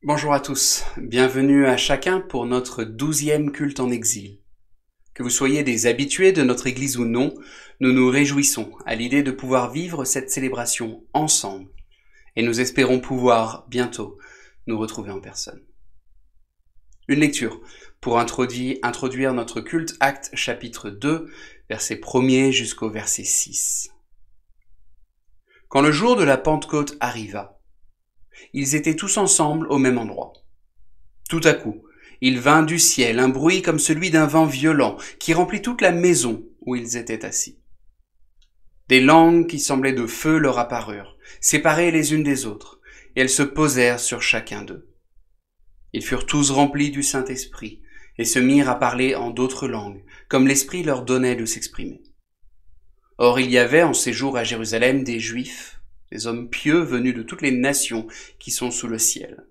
Bonjour à tous, bienvenue à chacun pour notre 12e culte en exil. Que vous soyez des habitués de notre église ou non, nous nous réjouissons à l'idée de pouvoir vivre cette célébration ensemble et nous espérons pouvoir bientôt nous retrouver en personne. Une lecture pour introduire notre culte, Actes chapitre 2, verset 1er jusqu'au verset 6. Quand le jour de la Pentecôte arriva, ils étaient tous ensemble au même endroit. Tout à coup, il vint du ciel un bruit comme celui d'un vent violent qui remplit toute la maison où ils étaient assis. Des langues qui semblaient de feu leur apparurent, séparées les unes des autres, et elles se posèrent sur chacun d'eux. Ils furent tous remplis du Saint-Esprit et se mirent à parler en d'autres langues, comme l'Esprit leur donnait de s'exprimer. Or il y avait en séjour à Jérusalem des Juifs, des hommes pieux venus de toutes les nations qui sont sous le ciel.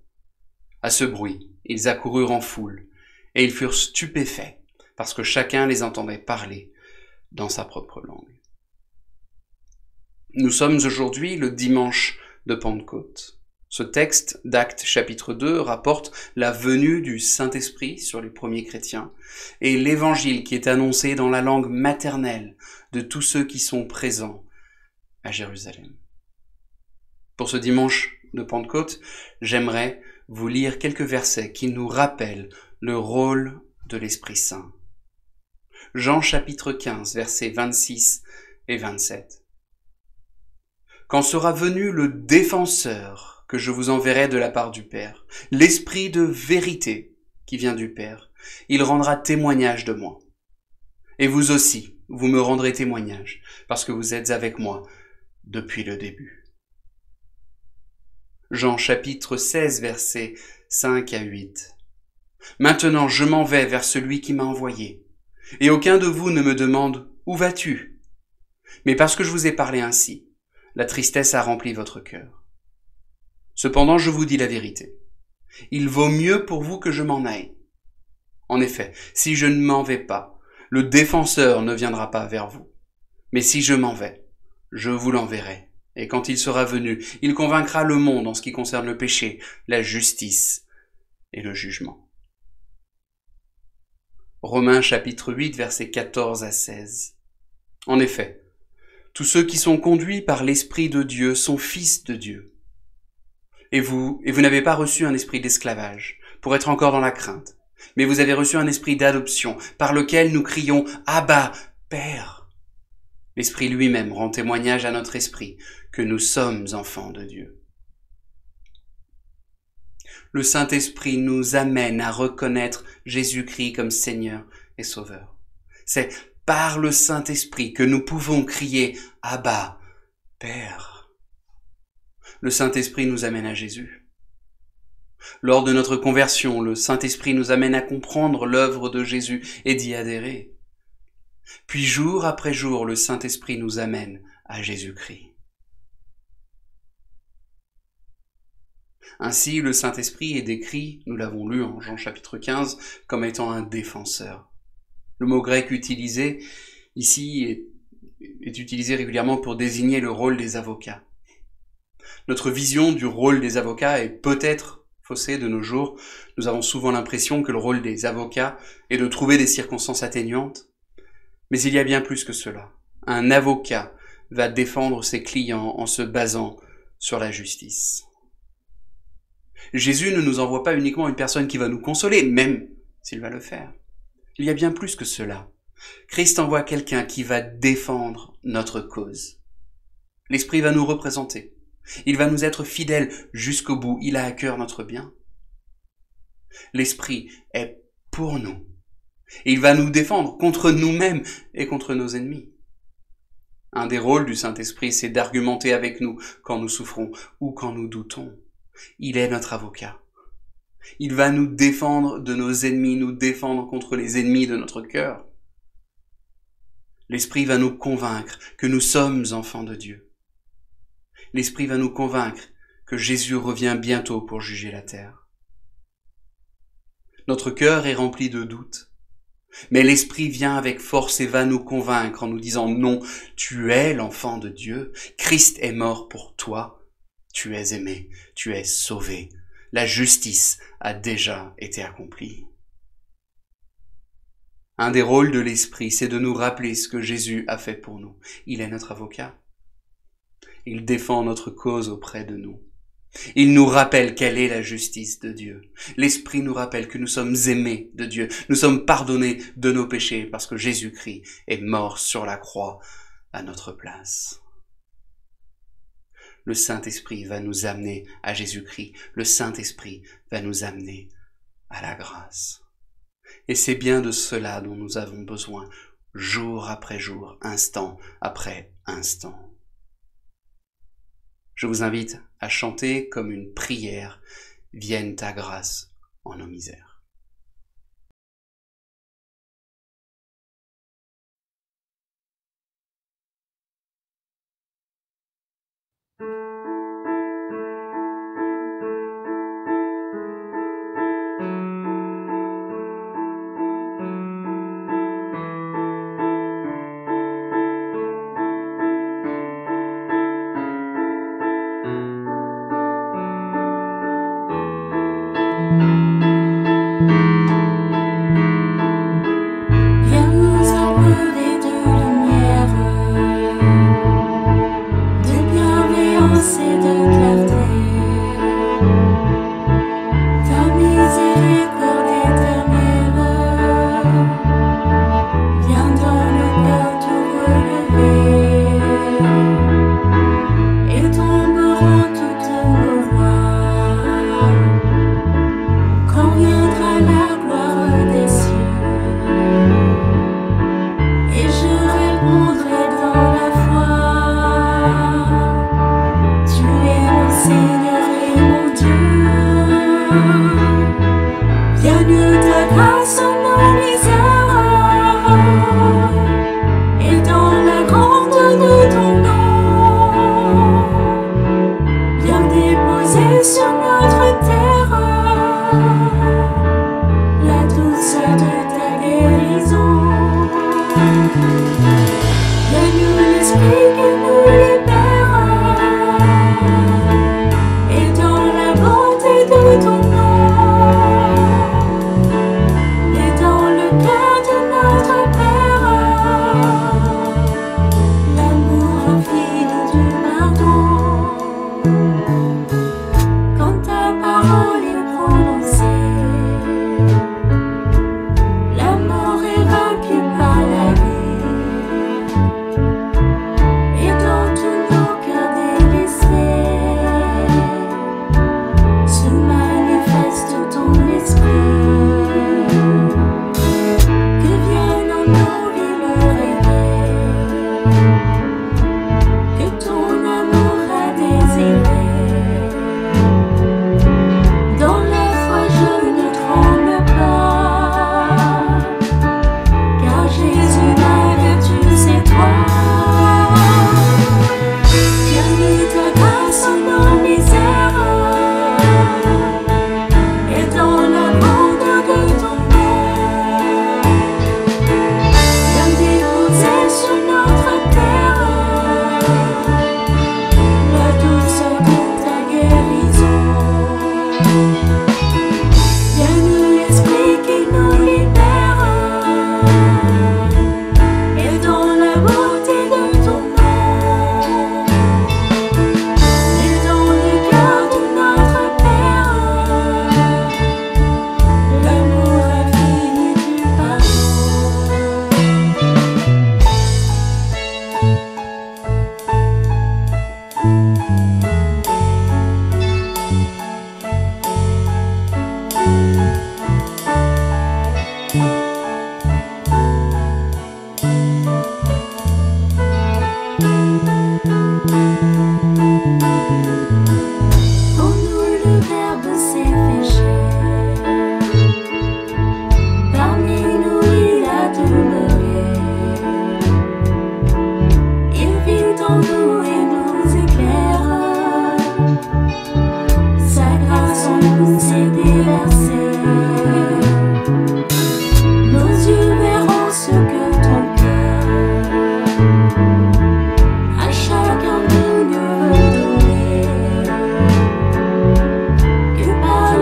À ce bruit, ils accoururent en foule, et ils furent stupéfaits, parce que chacun les entendait parler dans sa propre langue. Nous sommes aujourd'hui le dimanche de Pentecôte. Ce texte d'Actes chapitre 2 rapporte la venue du Saint-Esprit sur les premiers chrétiens et l'évangile qui est annoncé dans la langue maternelle de tous ceux qui sont présents à Jérusalem. Pour ce dimanche de Pentecôte, j'aimerais vous lire quelques versets qui nous rappellent le rôle de l'Esprit Saint. Jean chapitre 15, versets 26 et 27. Quand sera venu le défenseur que je vous enverrai de la part du Père, l'Esprit de vérité qui vient du Père, il rendra témoignage de moi. Et vous aussi, vous me rendrez témoignage, parce que vous êtes avec moi depuis le début. Jean chapitre 16, versets 5 à 8. Maintenant je m'en vais vers celui qui m'a envoyé, et aucun de vous ne me demande « Où vas-tu » Mais parce que je vous ai parlé ainsi, la tristesse a rempli votre cœur. Cependant je vous dis la vérité. Il vaut mieux pour vous que je m'en aille. En effet, si je ne m'en vais pas, le défenseur ne viendra pas vers vous. Mais si je m'en vais, je vous l'enverrai. Et quand il sera venu, il convaincra le monde en ce qui concerne le péché, la justice et le jugement. Romains chapitre 8, versets 14 à 16. En effet, tous ceux qui sont conduits par l'Esprit de Dieu sont fils de Dieu. Et vous n'avez pas reçu un esprit d'esclavage, pour être encore dans la crainte, mais vous avez reçu un esprit d'adoption, par lequel nous crions « Abba, Père ». L'Esprit lui-même rend témoignage à notre esprit que nous sommes enfants de Dieu. Le Saint-Esprit nous amène à reconnaître Jésus-Christ comme Seigneur et Sauveur. C'est par le Saint-Esprit que nous pouvons crier « Abba, Père ». Le Saint-Esprit nous amène à Jésus. Lors de notre conversion, le Saint-Esprit nous amène à comprendre l'œuvre de Jésus et d'y adhérer. Puis jour après jour, le Saint-Esprit nous amène à Jésus-Christ. Ainsi, le Saint-Esprit est décrit, nous l'avons lu en Jean chapitre 15, comme étant un défenseur. Le mot grec utilisé ici est utilisé régulièrement pour désigner le rôle des avocats. Notre vision du rôle des avocats est peut-être faussée de nos jours. Nous avons souvent l'impression que le rôle des avocats est de trouver des circonstances atténuantes. Mais il y a bien plus que cela. Un avocat va défendre ses clients en se basant sur la justice. Jésus ne nous envoie pas uniquement une personne qui va nous consoler, même s'il va le faire. Il y a bien plus que cela. Christ envoie quelqu'un qui va défendre notre cause. L'Esprit va nous représenter. Il va nous être fidèle jusqu'au bout. Il a à cœur notre bien. L'Esprit est pour nous. Il va nous défendre contre nous-mêmes et contre nos ennemis. Un des rôles du Saint-Esprit, c'est d'argumenter avec nous quand nous souffrons ou quand nous doutons. Il est notre avocat. Il va nous défendre de nos ennemis, nous défendre contre les ennemis de notre cœur. L'Esprit va nous convaincre que nous sommes enfants de Dieu. L'Esprit va nous convaincre que Jésus revient bientôt pour juger la terre. Notre cœur est rempli de doutes. Mais l'Esprit vient avec force et va nous convaincre en nous disant « Non, tu es l'enfant de Dieu, Christ est mort pour toi, tu es aimé, tu es sauvé, La justice a déjà été accomplie. Un des rôles de l'Esprit, c'est de nous rappeler ce que Jésus a fait pour nous. Il est notre avocat. Il défend notre cause auprès de nous. Il nous rappelle quelle est la justice de Dieu. L'Esprit nous rappelle que nous sommes aimés de Dieu. Nous sommes pardonnés de nos péchés parce que Jésus-Christ est mort sur la croix à notre place. Le Saint-Esprit va nous amener à Jésus-Christ. Le Saint-Esprit va nous amener à la grâce. Et c'est bien de cela dont nous avons besoin, jour après jour, instant après instant. Je vous invite à chanter comme une prière, « Vienne ta grâce en nos misères ». Viens nous abreuver de lumière, de bienveillance et de clarté. Ta miséricorde éternelle vient dans le cœur tout relever et tomberont toutes nos voix quand viendra la gloire des cieux. Et je répondrai dans la foi, tu es mon Seigneur et mon Dieu. Viens-nous ta grâce en nos misères, et dans la grandeur de ton nom, viens déposer sur notre terre la douceur de ta guérison. Viens-nous l'Esprit qui nous libère, et dans la bonté de ton nom, et dans le cœur de notre Père, l'amour infini du pardon. Quand ta parole est prononcée, la mort est vaincue par la vie, et dans tous nos cœurs délaissés se manifeste ton esprit. Que vienne en nos vies le réveil que ton amour a désiré. Dans la foi je ne tremble pas, car Jésus ma vertu c'est toi. Viens-nous ta grâce en nos misères, et dans la grandeur de ton nom, viens déposer sur notre terre la douceur de ta guérison. Viens-nous l'Esprit qui nous libère, et dans la beauté de ton nom, et dans le cœur de notre Père, l'amour infini du pardon. Pour nous le Verbe s'est fait chair, parmi nous il a demeuré. Il vit en nous et nous éclaire, sa grâce en nous s'est déversée. Nos yeux verront ce que ton cœur à chacun de nous veut donner. Que par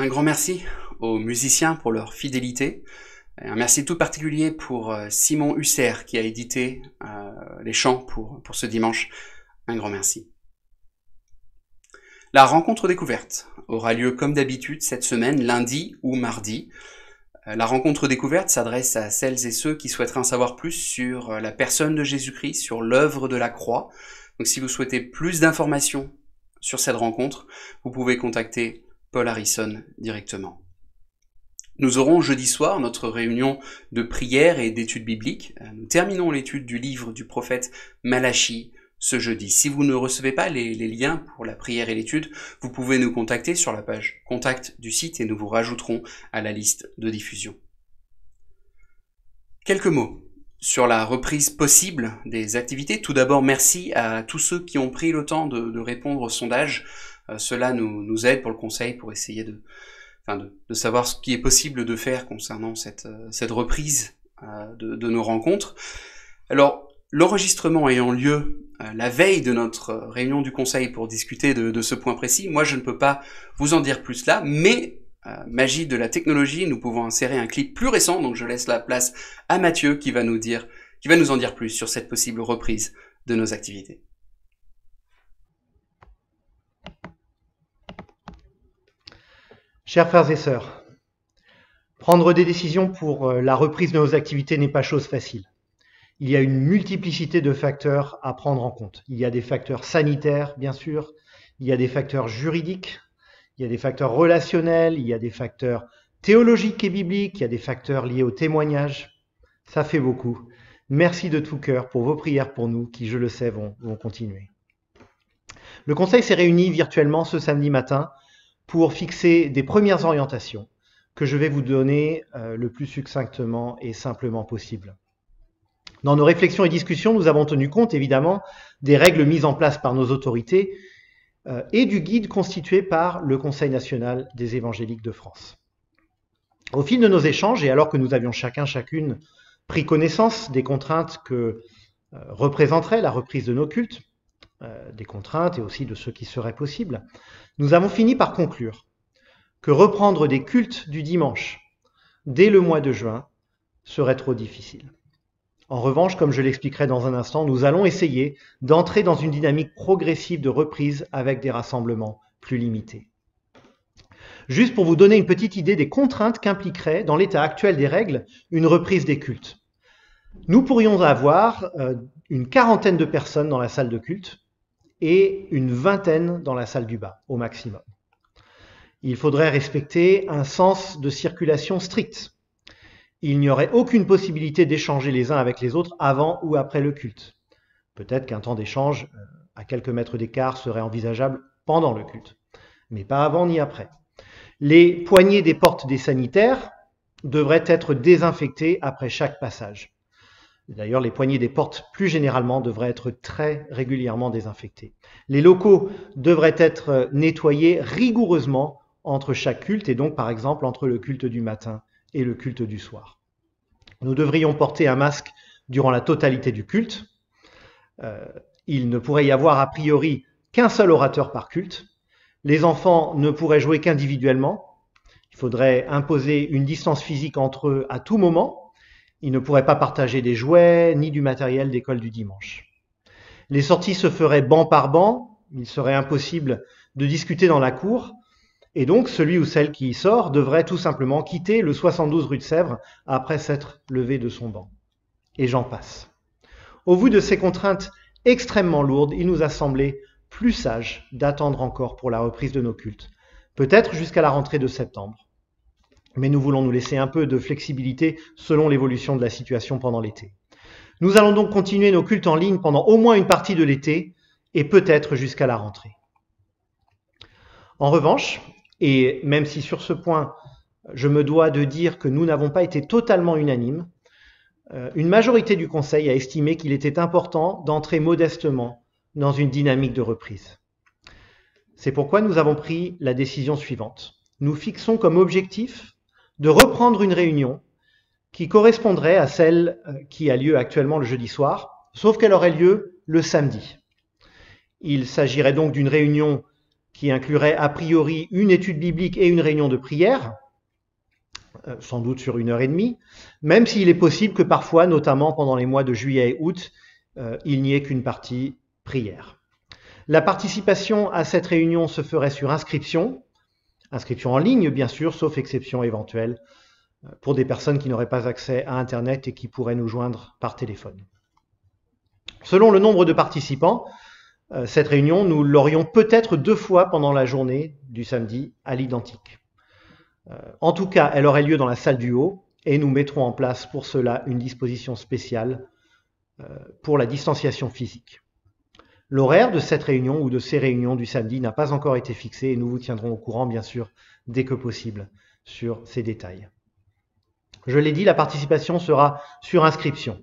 Un grand merci aux musiciens pour leur fidélité. Un merci tout particulier pour Simon Husser qui a édité les chants pour ce dimanche. Un grand merci. La rencontre découverte aura lieu comme d'habitude cette semaine, lundi ou mardi. La rencontre découverte s'adresse à celles et ceux qui souhaiteraient en savoir plus sur la personne de Jésus-Christ, sur l'œuvre de la croix. Donc si vous souhaitez plus d'informations sur cette rencontre, vous pouvez contacter Paul Harrison directement. Nous aurons jeudi soir notre réunion de prière et d'études bibliques. Nous terminons l'étude du livre du prophète Malachie ce jeudi. Si vous ne recevez pas les liens pour la prière et l'étude, vous pouvez nous contacter sur la page contact du site et nous vous rajouterons à la liste de diffusion. Quelques mots sur la reprise possible des activités. Tout d'abord, merci à tous ceux qui ont pris le temps de répondre au sondage. Cela nous aide pour le conseil, pour essayer de savoir ce qui est possible de faire concernant cette reprise de nos rencontres. Alors, l'enregistrement ayant lieu la veille de notre réunion du conseil pour discuter de ce point précis, moi je ne peux pas vous en dire plus là, mais magie de la technologie, nous pouvons insérer un clip plus récent, donc je laisse la place à Mathieu qui va nous en dire plus sur cette possible reprise de nos activités. Chers frères et sœurs, prendre des décisions pour la reprise de nos activités n'est pas chose facile. Il y a une multiplicité de facteurs à prendre en compte. Il y a des facteurs sanitaires, bien sûr, il y a des facteurs juridiques, il y a des facteurs relationnels, il y a des facteurs théologiques et bibliques, il y a des facteurs liés au témoignage. Ça fait beaucoup. Merci de tout cœur pour vos prières pour nous, qui, je le sais, vont continuer. Le Conseil s'est réuni virtuellement ce samedi matin pour fixer des premières orientations que je vais vous donner le plus succinctement et simplement possible. Dans nos réflexions et discussions, nous avons tenu compte, évidemment, des règles mises en place par nos autorités et du guide constitué par le Conseil national des évangéliques de France. Au fil de nos échanges, et alors que nous avions chacune pris connaissance des contraintes que représenterait la reprise de nos cultes, des contraintes et aussi de ce qui serait possible, nous avons fini par conclure que reprendre des cultes du dimanche dès le mois de juin serait trop difficile. En revanche, comme je l'expliquerai dans un instant, nous allons essayer d'entrer dans une dynamique progressive de reprise avec des rassemblements plus limités. Juste pour vous donner une petite idée des contraintes qu'impliquerait, dans l'état actuel des règles, une reprise des cultes. Nous pourrions avoir une quarantaine de personnes dans la salle de culte et une vingtaine dans la salle du bas, au maximum. Il faudrait respecter un sens de circulation strict. Il n'y aurait aucune possibilité d'échanger les uns avec les autres avant ou après le culte. Peut-être qu'un temps d'échange à quelques mètres d'écart serait envisageable pendant le culte, mais pas avant ni après. Les poignées des portes des sanitaires devraient être désinfectées après chaque passage. D'ailleurs, les poignées des portes, plus généralement, devraient être très régulièrement désinfectées. Les locaux devraient être nettoyés rigoureusement entre chaque culte, et donc, par exemple, entre le culte du matin et le culte du soir. Nous devrions porter un masque durant la totalité du culte. Il ne pourrait y avoir a priori qu'un seul orateur par culte. Les enfants ne pourraient jouer qu'individuellement. Il faudrait imposer une distance physique entre eux à tout moment. Ils ne pourraient pas partager des jouets ni du matériel d'école du dimanche. Les sorties se feraient banc par banc. Il serait impossible de discuter dans la cour. Et donc, celui ou celle qui y sort devrait tout simplement quitter le 72 rue de Sèvres après s'être levé de son banc. Et j'en passe. Au vu de ces contraintes extrêmement lourdes, il nous a semblé plus sage d'attendre encore pour la reprise de nos cultes, peut-être jusqu'à la rentrée de septembre. Mais nous voulons nous laisser un peu de flexibilité selon l'évolution de la situation pendant l'été. Nous allons donc continuer nos cultes en ligne pendant au moins une partie de l'été et peut-être jusqu'à la rentrée. En revanche, et même si sur ce point, je me dois de dire que nous n'avons pas été totalement unanimes, une majorité du Conseil a estimé qu'il était important d'entrer modestement dans une dynamique de reprise. C'est pourquoi nous avons pris la décision suivante. Nous fixons comme objectif de reprendre une réunion qui correspondrait à celle qui a lieu actuellement le jeudi soir, sauf qu'elle aurait lieu le samedi. Il s'agirait donc d'une réunion qui inclurait a priori une étude biblique et une réunion de prière, sans doute sur 1h30, même s'il est possible que parfois, notamment pendant les mois de juillet et août, il n'y ait qu'une partie prière. La participation à cette réunion se ferait sur inscription en ligne bien sûr, sauf exception éventuelle, pour des personnes qui n'auraient pas accès à Internet et qui pourraient nous joindre par téléphone. Selon le nombre de participants, cette réunion, nous l'aurions peut-être 2 fois pendant la journée du samedi à l'identique. En tout cas, elle aurait lieu dans la salle du haut et nous mettrons en place pour cela une disposition spéciale pour la distanciation physique. L'horaire de cette réunion ou de ces réunions du samedi n'a pas encore été fixé et nous vous tiendrons au courant, bien sûr, dès que possible, sur ces détails. Je l'ai dit, la participation sera sur inscription.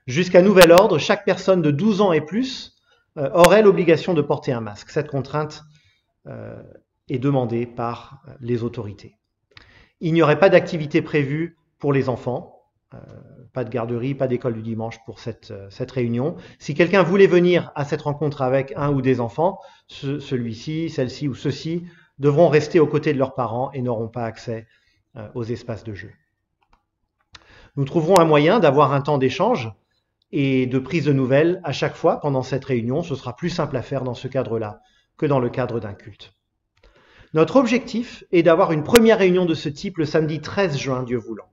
Jusqu'à nouvel ordre, chaque personne de 12 ans et plus aurait l'obligation de porter un masque. Cette contrainte est demandée par les autorités. Il n'y aurait pas d'activité prévue pour les enfants, pas de garderie, pas d'école du dimanche pour cette réunion. Si quelqu'un voulait venir à cette rencontre avec un ou des enfants, celui-ci, celle-ci ou ceux-ci devront rester aux côtés de leurs parents et n'auront pas accès aux espaces de jeu. Nous trouverons un moyen d'avoir un temps d'échange et de prise de nouvelles à chaque fois pendant cette réunion. Ce sera plus simple à faire dans ce cadre-là que dans le cadre d'un culte. Notre objectif est d'avoir une première réunion de ce type le samedi 13 juin, Dieu voulant.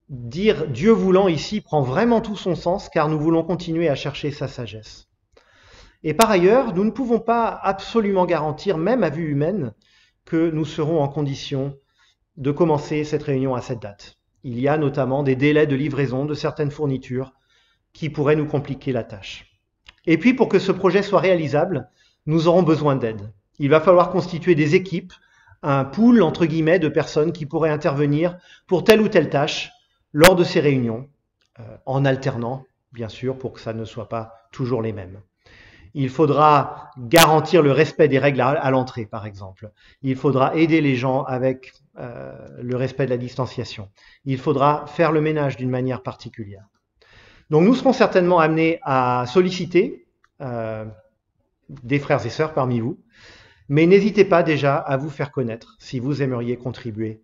Dire Dieu voulant ici prend vraiment tout son sens car nous voulons continuer à chercher sa sagesse. Et par ailleurs, nous ne pouvons pas absolument garantir, même à vue humaine, que nous serons en condition de commencer cette réunion à cette date. Il y a notamment des délais de livraison de certaines fournitures qui pourraient nous compliquer la tâche. Et puis, pour que ce projet soit réalisable, nous aurons besoin d'aide. Il va falloir constituer des équipes, un pool, entre guillemets, de personnes qui pourraient intervenir pour telle ou telle tâche lors de ces réunions, en alternant, bien sûr, pour que ça ne soit pas toujours les mêmes. Il faudra garantir le respect des règles à l'entrée, par exemple. Il faudra aider les gens avec le respect de la distanciation. Il faudra faire le ménage d'une manière particulière. Donc nous serons certainement amenés à solliciter des frères et sœurs parmi vous, mais n'hésitez pas déjà à vous faire connaître si vous aimeriez contribuer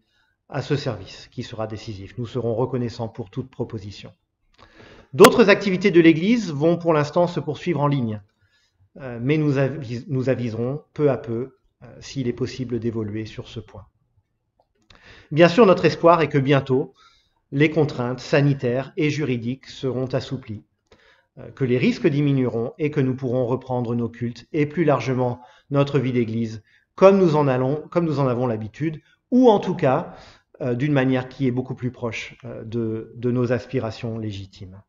à ce service qui sera décisif. Nous serons reconnaissants pour toute proposition. D'autres activités de l'Église vont pour l'instant se poursuivre en ligne, mais nous aviserons peu à peu s'il est possible d'évoluer sur ce point. Bien sûr, notre espoir est que bientôt, les contraintes sanitaires et juridiques seront assouplies, que les risques diminueront et que nous pourrons reprendre nos cultes et plus largement notre vie d'Église comme nous en avons l'habitude, ou en tout cas d'une manière qui est beaucoup plus proche de nos aspirations légitimes.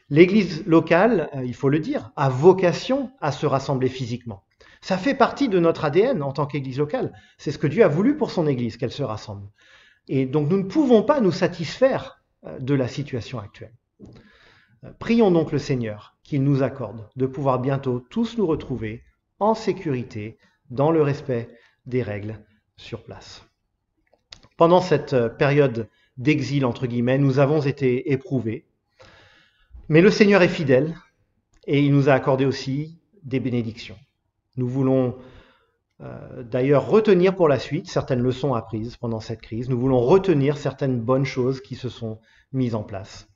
L'Église locale, il faut le dire, a vocation à se rassembler physiquement. Ça fait partie de notre ADN en tant qu'Église locale. C'est ce que Dieu a voulu pour son Église, qu'elle se rassemble. Et donc nous ne pouvons pas nous satisfaire de la situation actuelle. Prions donc le Seigneur qu'il nous accorde de pouvoir bientôt tous nous retrouver en sécurité, dans le respect des règles sur place. Pendant cette période d'exil, entre guillemets, nous avons été éprouvés, mais le Seigneur est fidèle et il nous a accordé aussi des bénédictions. Nous voulons d'ailleurs retenir pour la suite certaines leçons apprises pendant cette crise. Nous voulons retenir certaines bonnes choses qui se sont mises en place.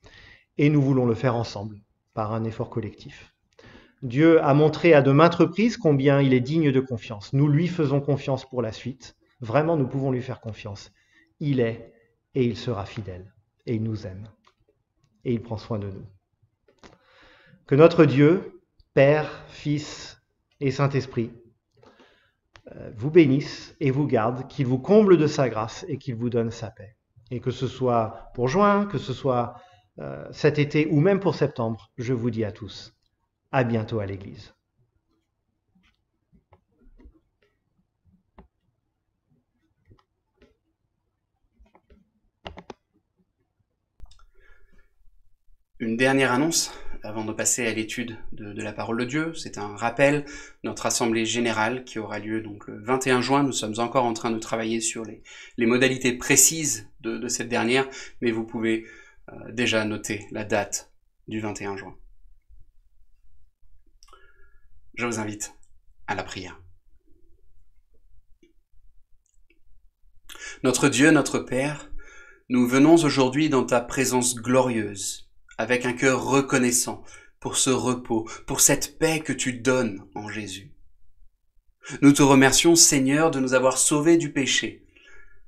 Et nous voulons le faire ensemble, par un effort collectif. Dieu a montré à de maintes reprises combien il est digne de confiance. Nous lui faisons confiance pour la suite. Vraiment, nous pouvons lui faire confiance. Il est et il sera fidèle. Et il nous aime. Et il prend soin de nous. Que notre Dieu, Père, Fils et Saint-Esprit, vous bénisse et vous garde, qu'il vous comble de sa grâce et qu'il vous donne sa paix. Et que ce soit pour juin, que ce soit cet été ou même pour septembre, je vous dis à tous, à bientôt à l'Église. Une dernière annonce avant de passer à l'étude de la parole de Dieu. C'est un rappel, notre assemblée générale qui aura lieu donc le 21 juin. Nous sommes encore en train de travailler sur les modalités précises de cette dernière, mais vous pouvez déjà noter la date du 21 juin. Je vous invite à la prière. Notre Dieu, notre Père, nous venons aujourd'hui dans ta présence glorieuse, avec un cœur reconnaissant pour ce repos, pour cette paix que tu donnes en Jésus. Nous te remercions, Seigneur, de nous avoir sauvés du péché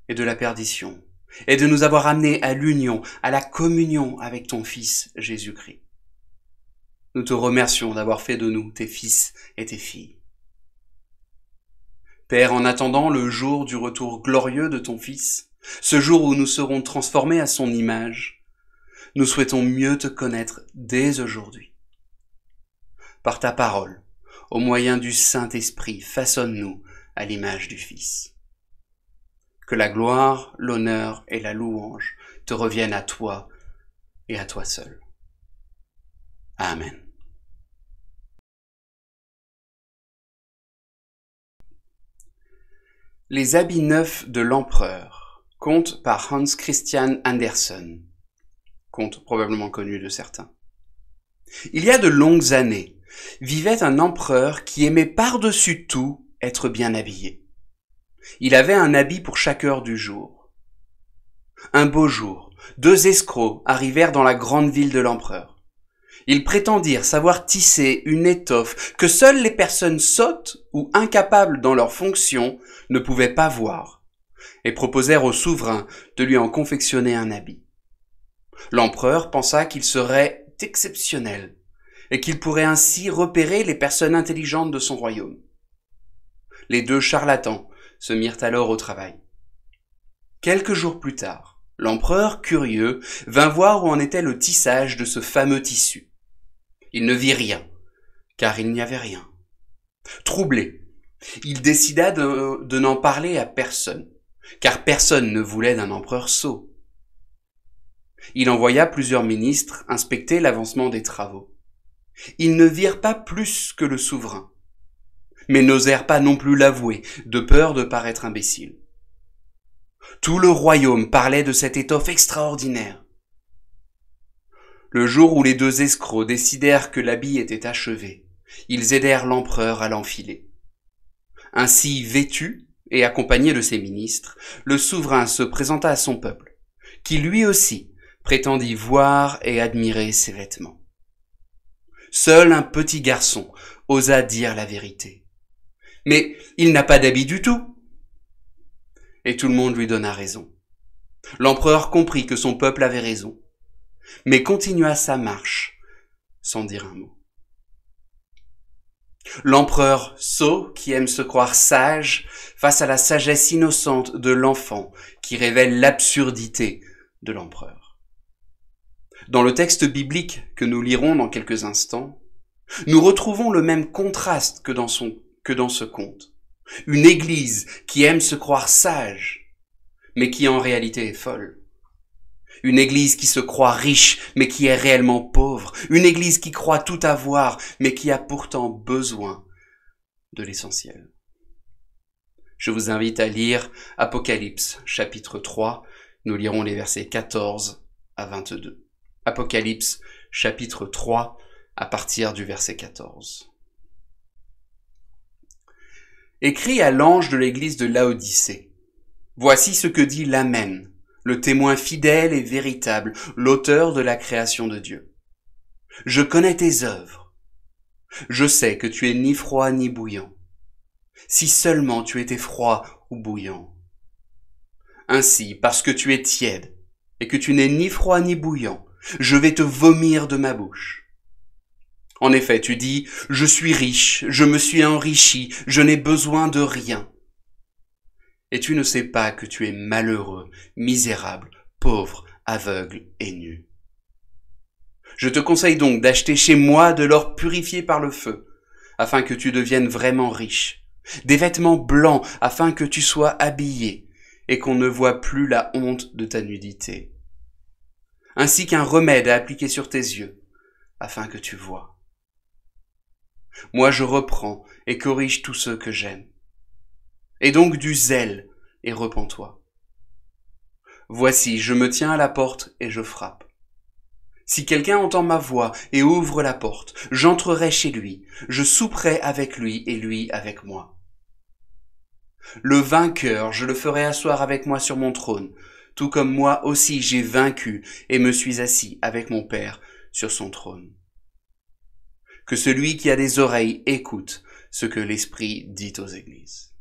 et de la perdition, et de nous avoir amenés à l'union, à la communion avec ton Fils Jésus-Christ. Nous te remercions d'avoir fait de nous tes fils et tes filles. Père, en attendant le jour du retour glorieux de ton Fils, ce jour où nous serons transformés à son image, nous souhaitons mieux te connaître dès aujourd'hui. Par ta parole, au moyen du Saint-Esprit, façonne-nous à l'image du Fils. Que la gloire, l'honneur et la louange te reviennent à toi et à toi seul. Amen. Les habits neufs de l'empereur, conte par Hans Christian Andersen, conte probablement connu de certains. Il y a de longues années, vivait un empereur qui aimait par-dessus tout être bien habillé. Il avait un habit pour chaque heure du jour. Un beau jour, 2 escrocs arrivèrent dans la grande ville de l'empereur. Ils prétendirent savoir tisser une étoffe que seules les personnes sottes ou incapables dans leurs fonctions ne pouvaient pas voir, et proposèrent au souverain de lui en confectionner un habit. L'empereur pensa qu'il serait exceptionnel, et qu'il pourrait ainsi repérer les personnes intelligentes de son royaume. Les 2 charlatans se mirent alors au travail. Quelques jours plus tard, l'empereur, curieux, vint voir où en était le tissage de ce fameux tissu. Il ne vit rien, car il n'y avait rien. Troublé, il décida de n'en parler à personne, car personne ne voulait d'un empereur sot. Il envoya plusieurs ministres inspecter l'avancement des travaux. Ils ne virent pas plus que le souverain, mais n'osèrent pas non plus l'avouer, de peur de paraître imbécile. Tout le royaume parlait de cette étoffe extraordinaire. Le jour où les 2 escrocs décidèrent que l'habit était achevé, ils aidèrent l'empereur à l'enfiler. Ainsi vêtu et accompagné de ses ministres, le souverain se présenta à son peuple, qui lui aussi prétendit voir et admirer ses vêtements. Seul un petit garçon osa dire la vérité. « Mais il n'a pas d'habit du tout !» Et tout le monde lui donna raison. L'empereur comprit que son peuple avait raison, mais continua sa marche sans dire un mot. L'empereur sot, qui aime se croire sage, face à la sagesse innocente de l'enfant qui révèle l'absurdité de l'empereur. Dans le texte biblique que nous lirons dans quelques instants, nous retrouvons le même contraste que dans ce conte. Une église qui aime se croire sage, mais qui en réalité est folle. Une église qui se croit riche, mais qui est réellement pauvre. Une église qui croit tout avoir, mais qui a pourtant besoin de l'essentiel. Je vous invite à lire Apocalypse, chapitre 3. Nous lirons les versets 14 à 22. Apocalypse, chapitre 3, à partir du verset 14. Écrit à l'ange de l'église de Laodicée. Voici ce que dit l'Amen, le témoin fidèle et véritable, l'auteur de la création de Dieu. Je connais tes œuvres. Je sais que tu es ni froid ni bouillant. Si seulement tu étais froid ou bouillant. Ainsi, parce que tu es tiède et que tu n'es ni froid ni bouillant, je vais te vomir de ma bouche. En effet, tu dis, je suis riche, je me suis enrichi, je n'ai besoin de rien. Et tu ne sais pas que tu es malheureux, misérable, pauvre, aveugle et nu. Je te conseille donc d'acheter chez moi de l'or purifié par le feu, afin que tu deviennes vraiment riche, des vêtements blancs afin que tu sois habillé et qu'on ne voie plus la honte de ta nudité, ainsi qu'un remède à appliquer sur tes yeux, afin que tu vois. Moi je reprends et corrige tous ceux que j'aime. Et donc du zèle, et repens-toi. Voici, je me tiens à la porte et je frappe. Si quelqu'un entend ma voix et ouvre la porte, j'entrerai chez lui, je souperai avec lui et lui avec moi. Le vainqueur, je le ferai asseoir avec moi sur mon trône, tout comme moi aussi j'ai vaincu et me suis assis avec mon Père sur son trône. Que celui qui a des oreilles écoute ce que l'Esprit dit aux églises.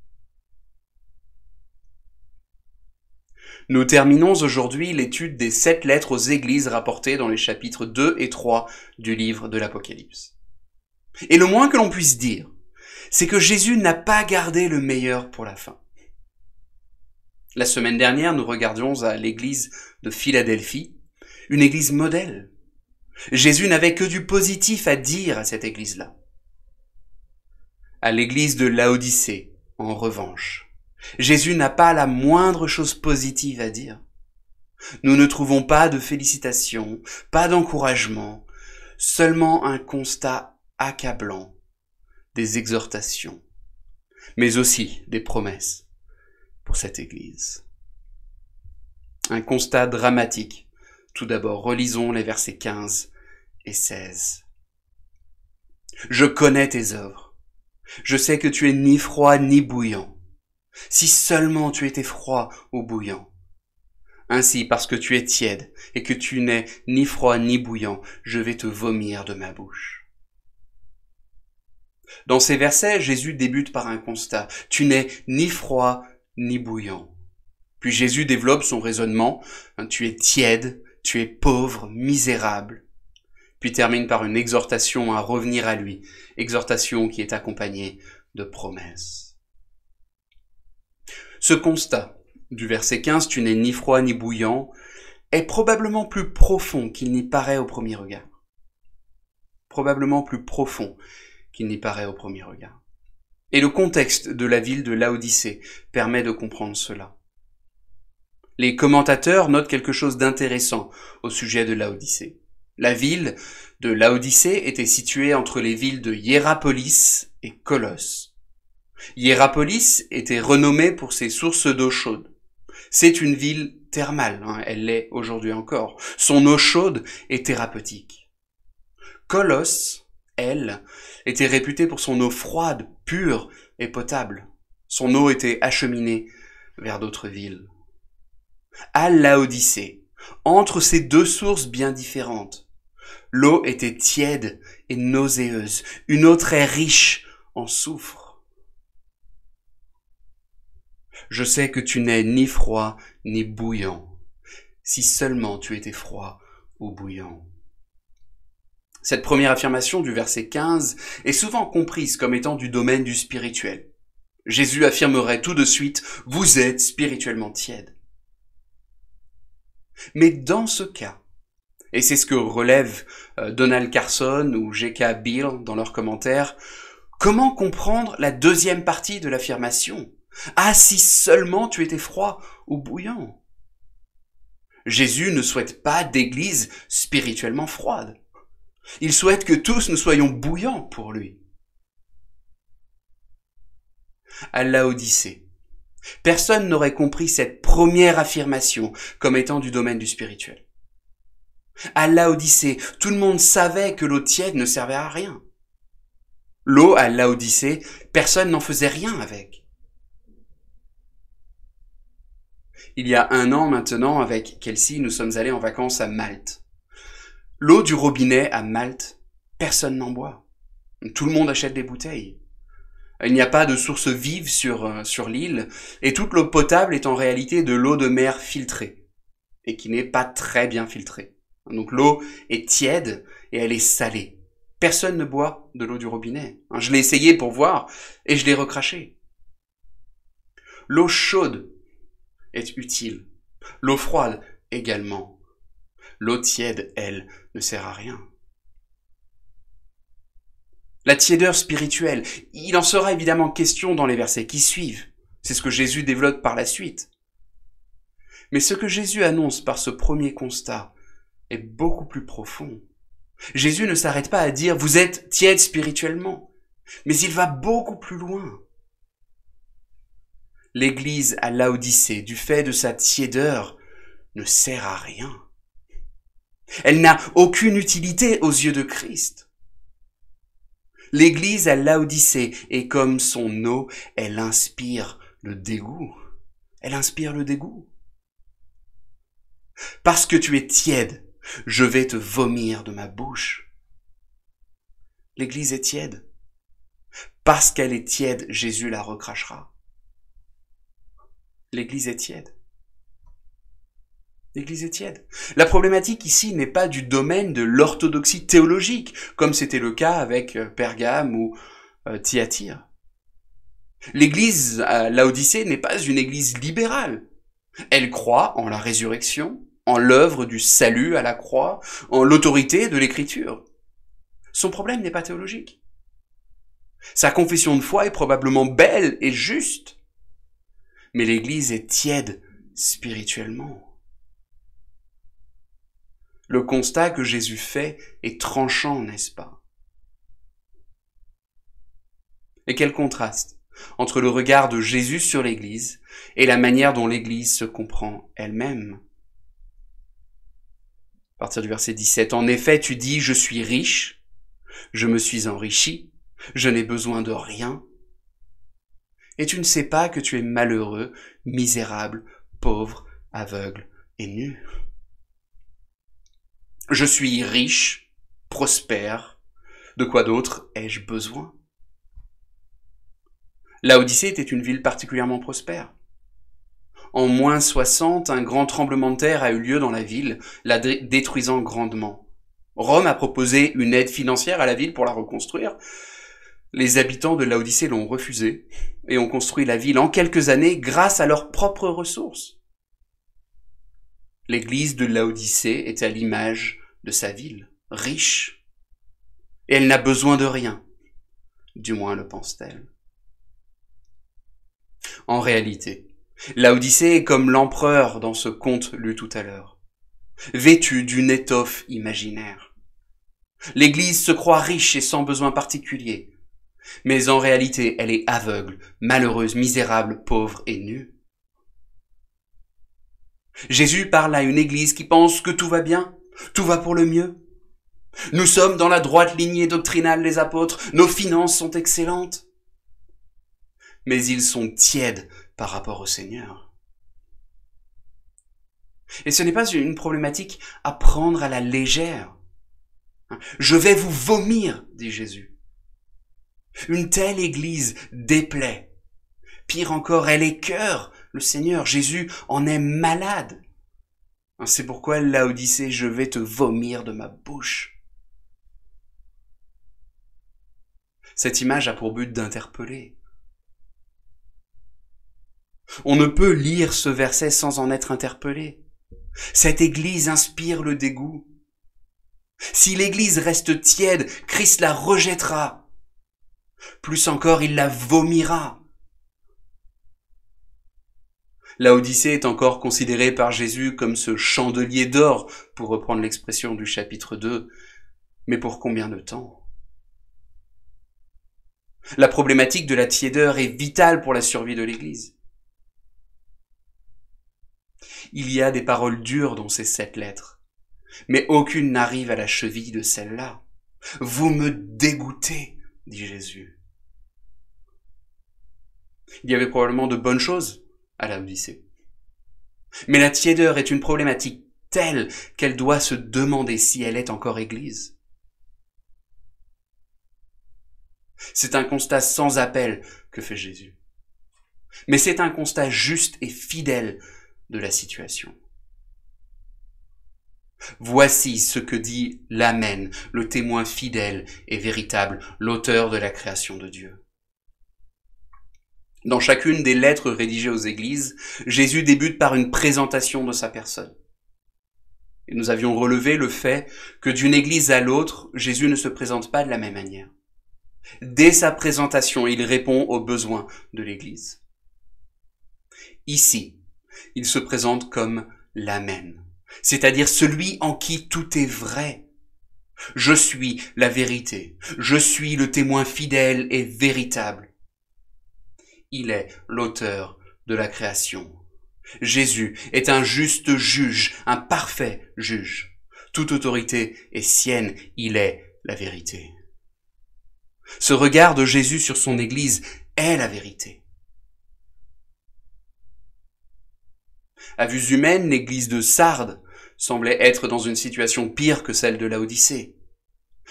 Nous terminons aujourd'hui l'étude des 7 lettres aux églises rapportées dans les chapitres 2 et 3 du livre de l'Apocalypse. Et le moins que l'on puisse dire, c'est que Jésus n'a pas gardé le meilleur pour la fin. La semaine dernière, nous regardions à l'église de Philadelphie, une église modèle. Jésus n'avait que du positif à dire à cette église-là. À l'église de Laodicée, en revanche, Jésus n'a pas la moindre chose positive à dire. Nous ne trouvons pas de félicitations, pas d'encouragement, seulement un constat accablant, des exhortations, mais aussi des promesses pour cette Église. Un constat dramatique. Tout d'abord, relisons les versets 15 et 16. « Je connais tes œuvres. Je sais que tu es ni froid ni bouillant. Si seulement tu étais froid ou bouillant. Ainsi, parce que tu es tiède et que tu n'es ni froid ni bouillant, je vais te vomir de ma bouche. » Dans ces versets, Jésus débute par un constat. Tu n'es ni froid ni bouillant. Puis Jésus développe son raisonnement. Tu es tiède, tu es pauvre, misérable. Puis termine par une exhortation à revenir à lui. Exhortation qui est accompagnée de promesses. Ce constat du verset 15, tu n'es ni froid ni bouillant, est probablement plus profond qu'il n'y paraît au premier regard. Probablement plus profond qu'il n'y paraît au premier regard. Et le contexte de la ville de Laodicée permet de comprendre cela. Les commentateurs notent quelque chose d'intéressant au sujet de Laodicée. La ville de Laodicée était située entre les villes de Hiérapolis et Colosse. Hiérapolis était renommée pour ses sources d'eau chaude. C'est une ville thermale, elle l'est aujourd'hui encore. Son eau chaude est thérapeutique. Colosse, elle, était réputée pour son eau froide, pure et potable. Son eau était acheminée vers d'autres villes. À Laodicée, entre ces deux sources bien différentes, l'eau était tiède et nauséeuse, une eau très riche en soufre. Je sais que tu n'es ni froid ni bouillant, si seulement tu étais froid ou bouillant. Cette première affirmation du verset 15 est souvent comprise comme étant du domaine du spirituel. Jésus affirmerait tout de suite, vous êtes spirituellement tiède. Mais dans ce cas, et c'est ce que relèvent Donald Carson ou G.K. Beale dans leurs commentaires, comment comprendre la deuxième partie de l'affirmation ? Ah, si seulement tu étais froid ou bouillant. Jésus ne souhaite pas d'église spirituellement froide. Il souhaite que tous nous soyons bouillants pour lui. À Laodicée, personne n'aurait compris cette première affirmation comme étant du domaine du spirituel. À Laodicée, tout le monde savait que l'eau tiède ne servait à rien. L'eau à Laodicée, personne n'en faisait rien avec. Il y a 1 an maintenant, avec Kelsey, nous sommes allés en vacances à Malte. L'eau du robinet à Malte, personne n'en boit. Tout le monde achète des bouteilles. Il n'y a pas de source vive sur l'île, et toute l'eau potable est en réalité de l'eau de mer filtrée, et qui n'est pas très bien filtrée. Donc l'eau est tiède et elle est salée. Personne ne boit de l'eau du robinet. Je l'ai essayé pour voir, et je l'ai recraché. L'eau chaude est utile. L'eau froide également. L'eau tiède, elle, ne sert à rien. La tiédeur spirituelle, il en sera évidemment question dans les versets qui suivent. C'est ce que Jésus développe par la suite. Mais ce que Jésus annonce par ce premier constat est beaucoup plus profond. Jésus ne s'arrête pas à dire « vous êtes tiède spirituellement », mais il va beaucoup plus loin. L'Église à Laodicée, du fait de sa tiédeur, ne sert à rien. Elle n'a aucune utilité aux yeux de Christ. L'Église à Laodicée est comme son eau, elle inspire le dégoût. Elle inspire le dégoût. Parce que tu es tiède, je vais te vomir de ma bouche. L'Église est tiède. Parce qu'elle est tiède, Jésus la recrachera. L'Église est tiède. L'Église est tiède. La problématique ici n'est pas du domaine de l'orthodoxie théologique, comme c'était le cas avec Pergame ou Thyatire. L'Église à Laodicée n'est pas une Église libérale. Elle croit en la résurrection, en l'œuvre du salut à la croix, en l'autorité de l'Écriture. Son problème n'est pas théologique. Sa confession de foi est probablement belle et juste, mais l'Église est tiède spirituellement. Le constat que Jésus fait est tranchant, n'est-ce pas? Et quel contraste entre le regard de Jésus sur l'Église et la manière dont l'Église se comprend elle-même. À partir du verset 17, « En effet, tu dis, je suis riche, je me suis enrichi, je n'ai besoin de rien. Et tu ne sais pas que tu es malheureux, misérable, pauvre, aveugle et nu. Je suis riche, prospère, de quoi d'autre ai-je besoin ?» Laodicée était une ville particulièrement prospère. En moins 60, un grand tremblement de terre a eu lieu dans la ville, la détruisant grandement. Rome a proposé une aide financière à la ville pour la reconstruire. Les habitants de Laodicée l'ont refusé et ont construit la ville en quelques années grâce à leurs propres ressources. L'église de Laodicée est à l'image de sa ville, riche, et elle n'a besoin de rien, du moins le pense-t-elle. En réalité, Laodicée est comme l'empereur dans ce conte lu tout à l'heure, vêtu d'une étoffe imaginaire. L'Église se croit riche et sans besoin particulier, mais en réalité, elle est aveugle, malheureuse, misérable, pauvre et nue. Jésus parle à une Église qui pense que tout va bien, tout va pour le mieux. Nous sommes dans la droite lignée doctrinale des apôtres, nos finances sont excellentes. Mais ils sont tièdes par rapport au Seigneur. Et ce n'est pas une problématique à prendre à la légère. Je vais vous vomir, dit Jésus. Une telle Église déplaît. Pire encore, elle écœure le Seigneur. Jésus en est malade. C'est pourquoi Laodicée, je vais te vomir de ma bouche. Cette image a pour but d'interpeller. On ne peut lire ce verset sans en être interpellé. Cette Église inspire le dégoût. Si l'Église reste tiède, Christ la rejettera. Plus encore, il la vomira. Laodicée est encore considérée par Jésus comme ce chandelier d'or, pour reprendre l'expression du chapitre 2. Mais pour combien de temps? La problématique de la tiédeur est vitale pour la survie de l'Église. Il y a des paroles dures dans ces 7 lettres, mais aucune n'arrive à la cheville de celle-là. « Vous me dégoûtez », dit Jésus. Il y avait probablement de bonnes choses à Laodicée. Mais la tiédeur est une problématique telle qu'elle doit se demander si elle est encore Église. C'est un constat sans appel que fait Jésus. Mais c'est un constat juste et fidèle de la situation. Voici ce que dit l'Amen, le témoin fidèle et véritable, l'auteur de la création de Dieu. Dans chacune des lettres rédigées aux églises, Jésus débute par une présentation de sa personne. Et nous avions relevé le fait que d'une église à l'autre, Jésus ne se présente pas de la même manière. Dès sa présentation, il répond aux besoins de l'église. Ici, il se présente comme l'Amen, c'est-à-dire celui en qui tout est vrai. Je suis la vérité, je suis le témoin fidèle et véritable. Il est l'auteur de la création. Jésus est un juste juge, un parfait juge. Toute autorité est sienne, il est la vérité. Ce regard de Jésus sur son Église est la vérité. À vue humaine, l'église de Sardes semblait être dans une situation pire que celle de Laodicée.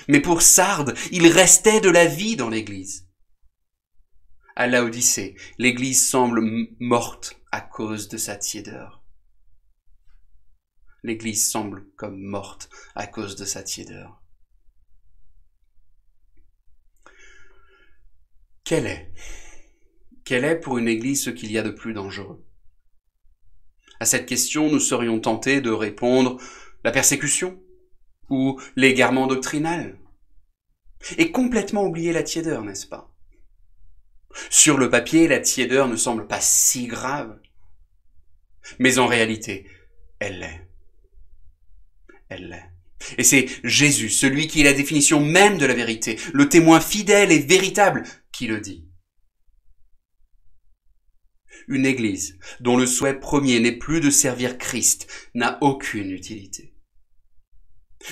Mais pour Sardes, il restait de la vie dans l'église. À Laodicée, l'église semble morte à cause de sa tiédeur. L'église semble comme morte à cause de sa tiédeur. Quel est pour une église ce qu'il y a de plus dangereux? À cette question, nous serions tentés de répondre la persécution ou l'égarement doctrinal. Et complètement oublier la tiédeur, n'est-ce pas? Sur le papier, la tiédeur ne semble pas si grave. Mais en réalité, elle l'est. Elle l'est. Et c'est Jésus, celui qui est la définition même de la vérité, le témoin fidèle et véritable, qui le dit. Une église dont le souhait premier n'est plus de servir Christ n'a aucune utilité.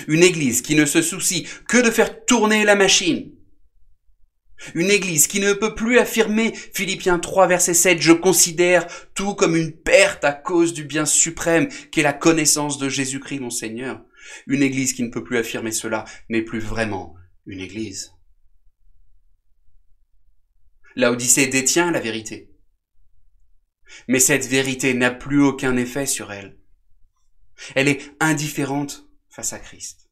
Une église qui ne se soucie que de faire tourner la machine. Une église qui ne peut plus affirmer, Philippiens 3, verset 7, « Je considère tout comme une perte à cause du bien suprême qu'est la connaissance de Jésus-Christ mon Seigneur. » Une église qui ne peut plus affirmer cela n'est plus vraiment une église. Laodicée détient la vérité. Mais cette vérité n'a plus aucun effet sur elle. Elle est indifférente face à Christ.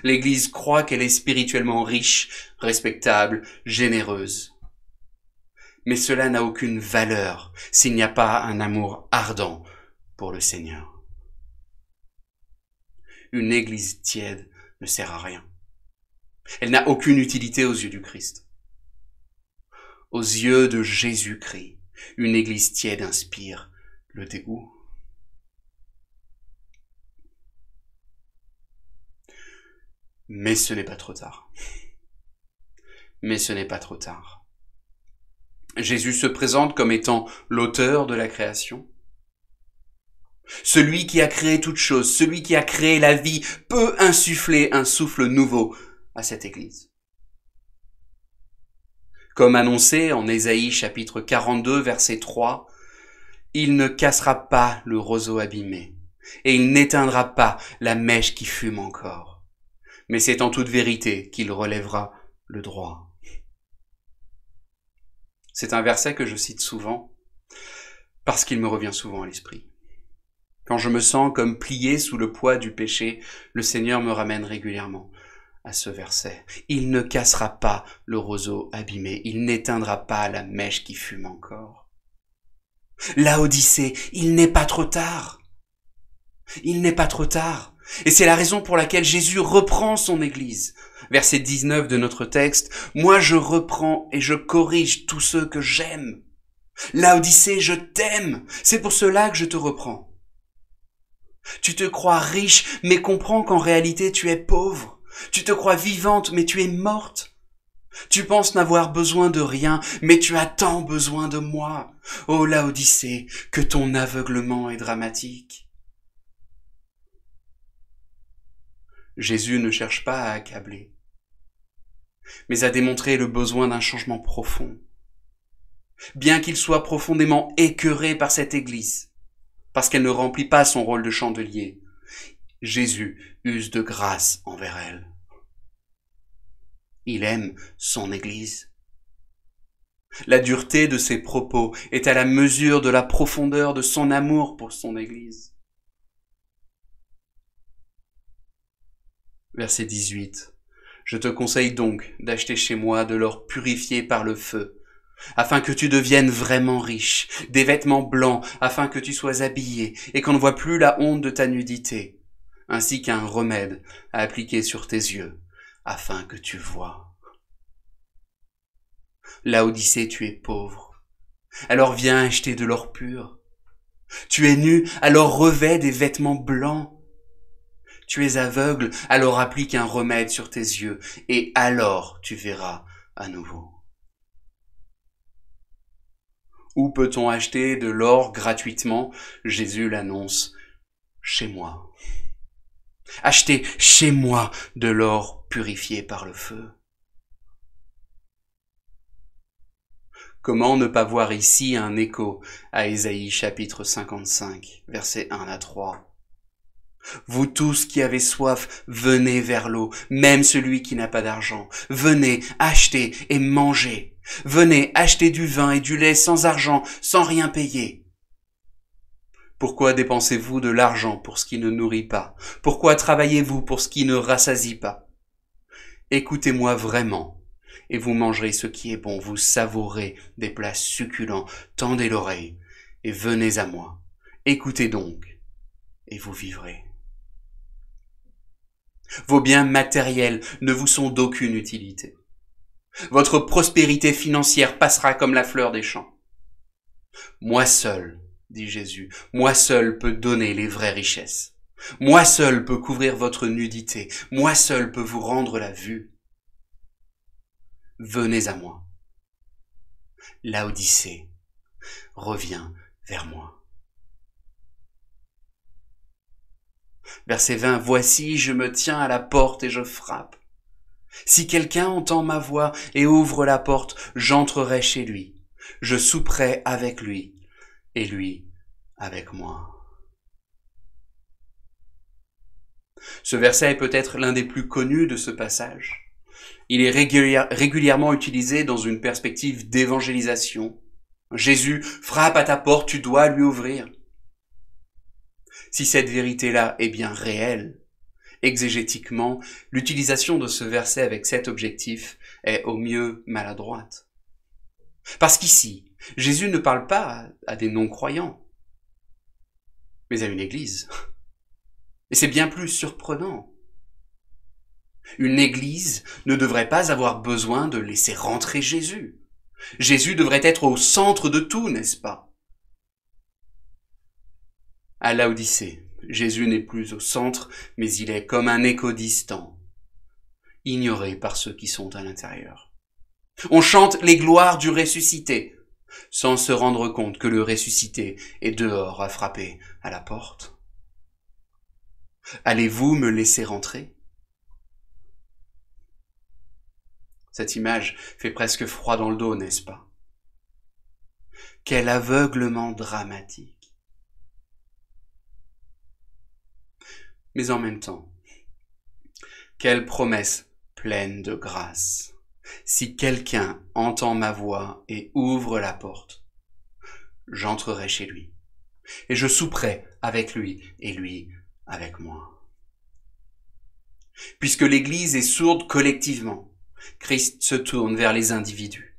L'Église croit qu'elle est spirituellement riche, respectable, généreuse. Mais cela n'a aucune valeur s'il n'y a pas un amour ardent pour le Seigneur. Une Église tiède ne sert à rien. Elle n'a aucune utilité aux yeux du Christ. Aux yeux de Jésus-Christ, une Église tiède inspire le dégoût. Mais ce n'est pas trop tard. Mais ce n'est pas trop tard. Jésus se présente comme étant l'auteur de la création. Celui qui a créé toute chose, celui qui a créé la vie, peut insuffler un souffle nouveau à cette Église. Comme annoncé en Ésaïe chapitre 42, verset 3, « Il ne cassera pas le roseau abîmé, et il n'éteindra pas la mèche qui fume encore. Mais c'est en toute vérité qu'il relèvera le droit. » C'est un verset que je cite souvent, parce qu'il me revient souvent à l'esprit. Quand je me sens comme plié sous le poids du péché, le Seigneur me ramène régulièrement à ce verset. Il ne cassera pas le roseau abîmé, il n'éteindra pas la mèche qui fume encore. Laodicée, il n'est pas trop tard. Il n'est pas trop tard. Et c'est la raison pour laquelle Jésus reprend son Église. Verset 19 de notre texte, « Moi je reprends et je corrige tous ceux que j'aime. Laodicée, je t'aime, c'est pour cela que je te reprends. Tu te crois riche, mais comprends qu'en réalité tu es pauvre. Tu te crois vivante, mais tu es morte. Tu penses n'avoir besoin de rien, mais tu as tant besoin de moi. Ô Laodicée, que ton aveuglement est dramatique. » Jésus ne cherche pas à accabler, mais à démontrer le besoin d'un changement profond. Bien qu'il soit profondément écœuré par cette Église, parce qu'elle ne remplit pas son rôle de chandelier, Jésus use de grâce envers elle. Il aime son Église. La dureté de ses propos est à la mesure de la profondeur de son amour pour son Église. Verset 18. « Je te conseille donc d'acheter chez moi de l'or purifié par le feu, afin que tu deviennes vraiment riche, des vêtements blancs, afin que tu sois habillé, et qu'on ne voit plus la honte de ta nudité, ainsi qu'un remède à appliquer sur tes yeux, afin que tu vois. » Laodicée, tu es pauvre, alors viens acheter de l'or pur. Tu es nu, alors revêt des vêtements blancs. Tu es aveugle, alors applique un remède sur tes yeux, et alors tu verras à nouveau. Où peut-on acheter de l'or gratuitement? Jésus l'annonce, chez moi. Achetez chez moi de l'or purifié par le feu. Comment ne pas voir ici un écho à Ésaïe chapitre 55, versets 1 à 3. Vous tous qui avez soif, venez vers l'eau, même celui qui n'a pas d'argent. Venez, achetez et mangez. Venez, achetez du vin et du lait sans argent, sans rien payer. Pourquoi dépensez-vous de l'argent pour ce qui ne nourrit pas? Pourquoi travaillez-vous pour ce qui ne rassasie pas? Écoutez-moi vraiment, et vous mangerez ce qui est bon, vous savourez des plats succulents, tendez l'oreille, et venez à moi. Écoutez donc, et vous vivrez. Vos biens matériels ne vous sont d'aucune utilité. Votre prospérité financière passera comme la fleur des champs. Moi seul, dit Jésus, moi seul peux donner les vraies richesses. Moi seul peux couvrir votre nudité. Moi seul peux vous rendre la vue. Venez à moi. Laodicée, reviens vers moi. Verset 20, voici, je me tiens à la porte et je frappe. Si quelqu'un entend ma voix et ouvre la porte, j'entrerai chez lui. Je souperai avec lui et lui avec moi. Ce verset est peut-être l'un des plus connus de ce passage. Il est régulièrement utilisé dans une perspective d'évangélisation. Jésus frappe à ta porte, tu dois lui ouvrir. Si cette vérité-là est bien réelle, exégétiquement, l'utilisation de ce verset avec cet objectif est au mieux maladroite. Parce qu'ici, Jésus ne parle pas à des non-croyants, mais à une église. Et c'est bien plus surprenant. Une église ne devrait pas avoir besoin de laisser rentrer Jésus. Jésus devrait être au centre de tout, n'est-ce pas? À Laodicée, Jésus n'est plus au centre, mais il est comme un écho distant, ignoré par ceux qui sont à l'intérieur. On chante les gloires du ressuscité, sans se rendre compte que le ressuscité est dehors à frapper à la porte. Allez-vous me laisser rentrer? Cette image fait presque froid dans le dos, n'est-ce pas? Quel aveuglement dramatique. Mais en même temps, quelle promesse pleine de grâce. Si quelqu'un entend ma voix et ouvre la porte, j'entrerai chez lui, et je souperai avec lui et lui avec moi. Puisque l'Église est sourde collectivement, Christ se tourne vers les individus.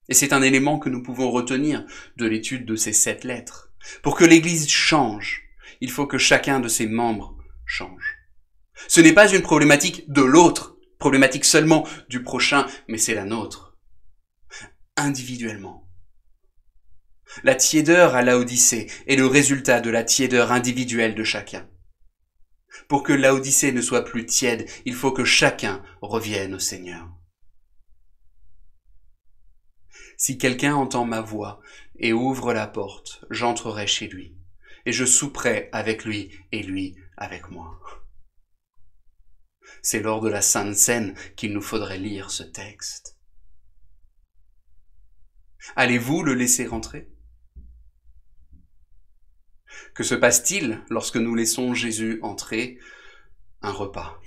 Et c'est un élément que nous pouvons retenir de l'étude de ces 7 lettres. Pour que l'Église change, il faut que chacun de ses membres change. Ce n'est pas une problématique de l'autre, problématique seulement du prochain, mais c'est la nôtre. Individuellement. La tiédeur à Laodicée est le résultat de la tiédeur individuelle de chacun. Pour que Laodicée ne soit plus tiède, il faut que chacun revienne au Seigneur. Si quelqu'un entend ma voix et ouvre la porte, j'entrerai chez lui, et je souperai avec lui et lui avec moi. C'est lors de la Sainte Seine qu'il nous faudrait lire ce texte. Allez-vous le laisser rentrer? Que se passe-t-il lorsque nous laissons Jésus entrer? Un repas,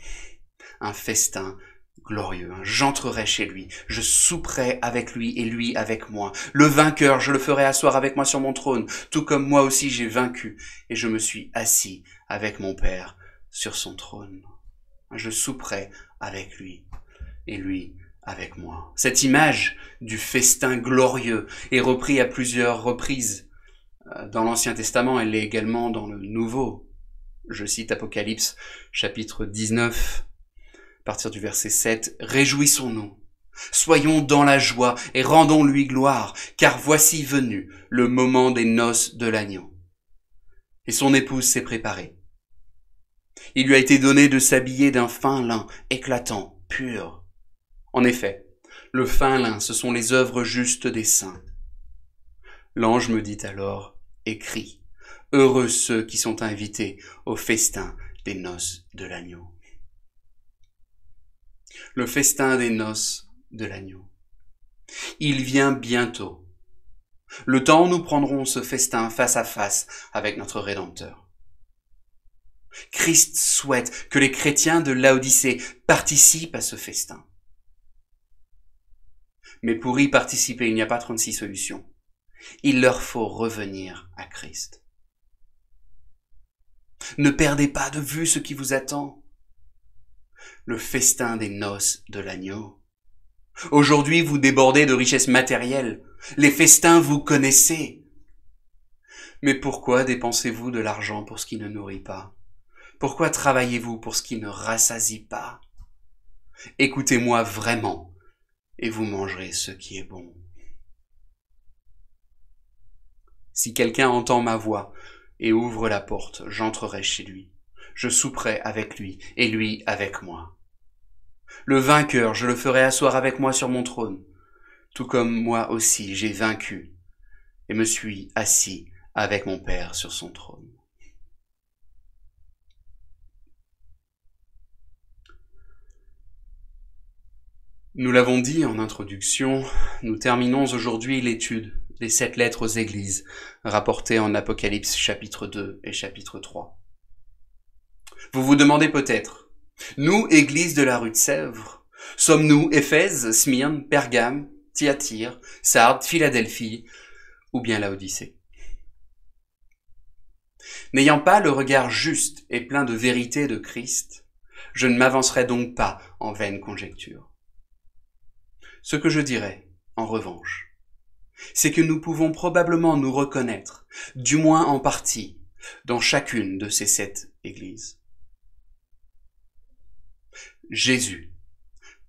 un festin glorieux. J'entrerai chez lui, je souperai avec lui et lui avec moi. Le vainqueur, je le ferai asseoir avec moi sur mon trône, tout comme moi aussi j'ai vaincu et je me suis assis avec mon Père sur son trône. Je souperai avec lui et lui avec moi. Cette image du festin glorieux est reprise à plusieurs reprises dans l'Ancien Testament, elle l'est également dans le Nouveau. Je cite Apocalypse chapitre 19, à partir du verset 7. « Réjouissons-nous, soyons dans la joie et rendons-lui gloire, car voici venu le moment des noces de l'agneau. Et son épouse s'est préparée. Il lui a été donné de s'habiller d'un fin lin éclatant, pur. En effet, le fin lin, ce sont les œuvres justes des saints. L'ange me dit alors, écrit, heureux ceux qui sont invités au festin des noces de l'agneau. » Le festin des noces de l'agneau. Il vient bientôt. Le temps où nous prendrons ce festin face à face avec notre Rédempteur. Christ souhaite que les chrétiens de Laodicée participent à ce festin. Mais pour y participer, il n'y a pas 36 solutions. Il leur faut revenir à Christ. Ne perdez pas de vue ce qui vous attend. Le festin des noces de l'agneau. Aujourd'hui, vous débordez de richesses matérielles. Les festins, vous connaissez. Mais pourquoi dépensez-vous de l'argent pour ce qui ne nourrit pas? Pourquoi travaillez-vous pour ce qui ne rassasie pas? Écoutez-moi vraiment, et vous mangerez ce qui est bon. Si quelqu'un entend ma voix et ouvre la porte, j'entrerai chez lui. Je souperai avec lui, et lui avec moi. Le vainqueur, je le ferai asseoir avec moi sur mon trône, tout comme moi aussi j'ai vaincu, et me suis assis avec mon Père sur son trône. Nous l'avons dit en introduction, nous terminons aujourd'hui l'étude des 7 lettres aux églises, rapportées en Apocalypse chapitre 2 et chapitre 3. Vous vous demandez peut-être, nous, église de la rue de Sèvres, sommes-nous Éphèse, Smyrne, Pergame, Thyatire, Sardes, Philadelphie ou bien Laodicée? N'ayant pas le regard juste et plein de vérité de Christ, je ne m'avancerai donc pas en vaine conjecture. Ce que je dirais, en revanche, c'est que nous pouvons probablement nous reconnaître, du moins en partie, dans chacune de ces 7 églises. Jésus,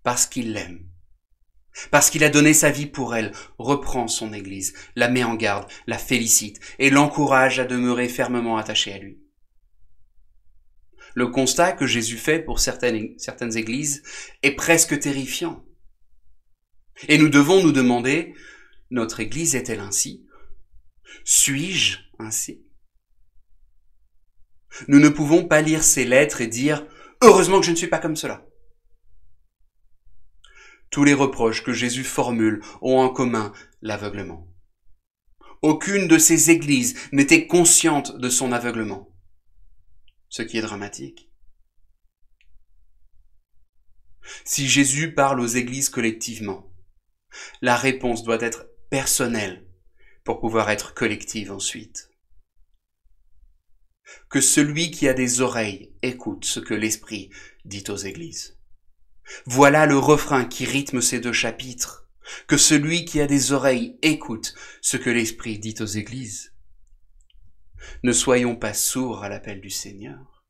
parce qu'il l'aime, parce qu'il a donné sa vie pour elle, reprend son église, la met en garde, la félicite et l'encourage à demeurer fermement attaché à lui. Le constat que Jésus fait pour certaines églises est presque terrifiant. Et nous devons nous demander, notre Église est-elle ainsi? Suis-je ainsi? Nous ne pouvons pas lire ces lettres et dire « Heureusement que je ne suis pas comme cela ». Tous les reproches que Jésus formule ont en commun l'aveuglement. Aucune de ces églises n'était consciente de son aveuglement, ce qui est dramatique. Si Jésus parle aux églises collectivement, la réponse doit être personnelle pour pouvoir être collective ensuite. Que celui qui a des oreilles écoute ce que l'Esprit dit aux églises. Voilà le refrain qui rythme ces 2 chapitres. Que celui qui a des oreilles écoute ce que l'Esprit dit aux églises. Ne soyons pas sourds à l'appel du Seigneur.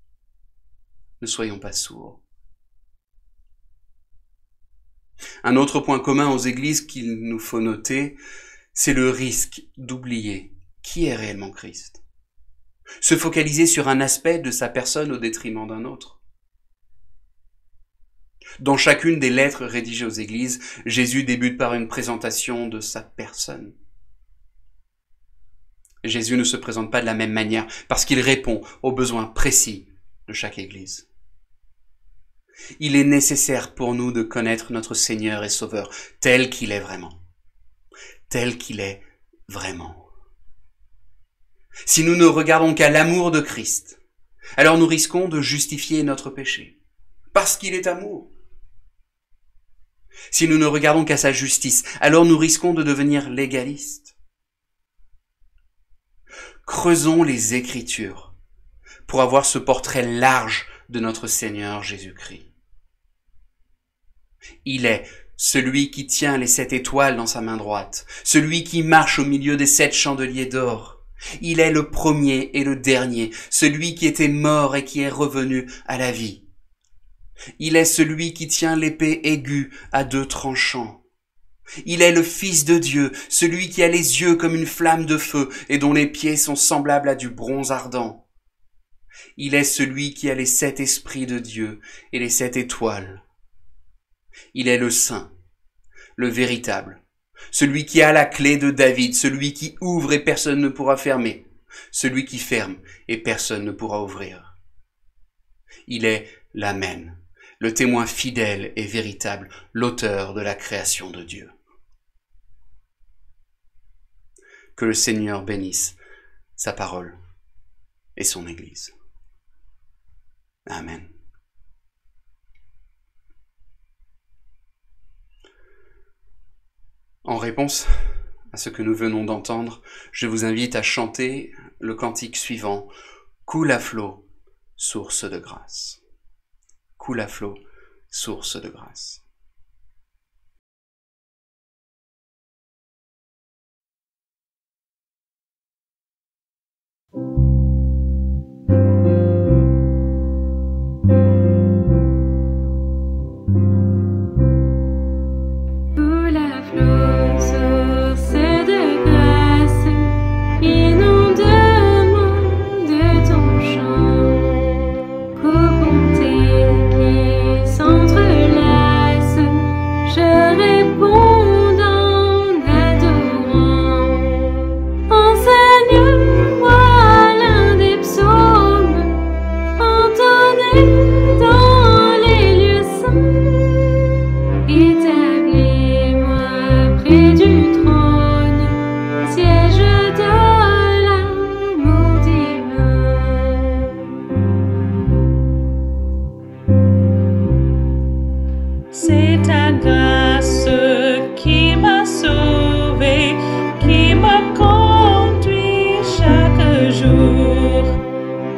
Ne soyons pas sourds. Un autre point commun aux églises qu'il nous faut noter, c'est le risque d'oublier qui est réellement Christ. Se focaliser sur un aspect de sa personne au détriment d'un autre. Dans chacune des lettres rédigées aux églises, Jésus débute par une présentation de sa personne. Jésus ne se présente pas de la même manière parce qu'il répond aux besoins précis de chaque église. Il est nécessaire pour nous de connaître notre Seigneur et Sauveur tel qu'il est vraiment. Tel qu'il est vraiment. Si nous ne regardons qu'à l'amour de Christ, alors nous risquons de justifier notre péché, parce qu'il est amour. Si nous ne regardons qu'à sa justice, alors nous risquons de devenir légalistes. Creusons les Écritures pour avoir ce portrait large de notre Seigneur Jésus-Christ. Il est celui qui tient les 7 étoiles dans sa main droite, celui qui marche au milieu des 7 chandeliers d'or. Il est le premier et le dernier, celui qui était mort et qui est revenu à la vie. Il est celui qui tient l'épée aiguë à 2 tranchants. Il est le Fils de Dieu, celui qui a les yeux comme une flamme de feu et dont les pieds sont semblables à du bronze ardent. Il est celui qui a les 7 esprits de Dieu et les 7 étoiles. Il est le Saint, le véritable, celui qui a la clé de David, celui qui ouvre et personne ne pourra fermer, celui qui ferme et personne ne pourra ouvrir. Il est l'Amen, le témoin fidèle et véritable, l'auteur de la création de Dieu. Que le Seigneur bénisse sa parole et son Église. Amen. En réponse à ce que nous venons d'entendre, je vous invite à chanter le cantique suivant, « Coule à flot, source de grâce ». Coule à flot, source de grâce. C'est ta grâce qui m'a sauvé, qui me conduit chaque jour.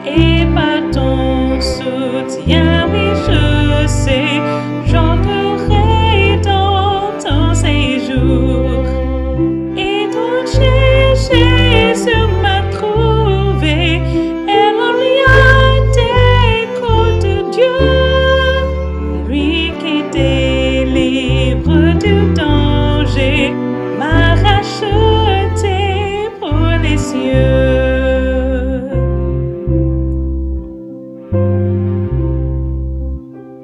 Et par ton soutien, oui, je sais, j'entrerai dans ton séjour. Et ton Jésus m'a trouvé, et l'on y a des côtes de Dieu. Du danger m'a racheté pour les cieux.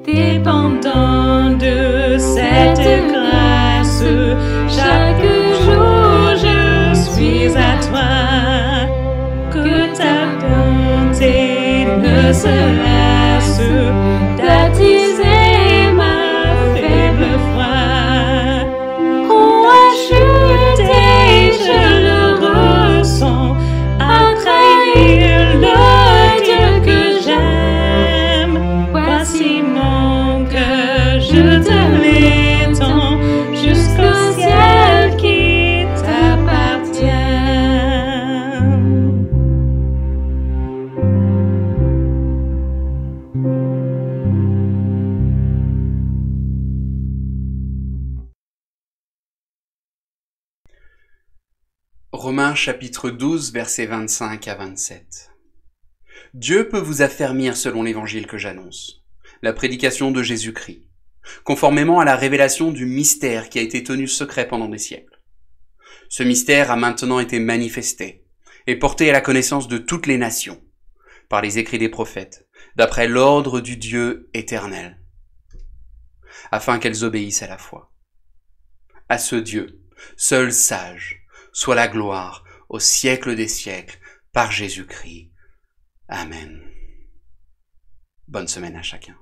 Dépendant de cette grâce, chaque jour je suis à toi. Que ta bonté ne se lasse d'attiser ma faible foi. Je le ressens à trahir le Dieu que j'aime. Voici mon cœur, je te l'étends jusqu'au ciel qui t'appartient. Romains chapitre 12, versets 25 à 27. Dieu peut vous affermir selon l'évangile que j'annonce, la prédication de Jésus-Christ, conformément à la révélation du mystère qui a été tenu secret pendant des siècles. Ce mystère a maintenant été manifesté et porté à la connaissance de toutes les nations, par les écrits des prophètes, d'après l'ordre du Dieu éternel, afin qu'elles obéissent à la foi. À ce Dieu, seul sage, soit la gloire au siècle des siècles, par Jésus-Christ. Amen. Bonne semaine à chacun.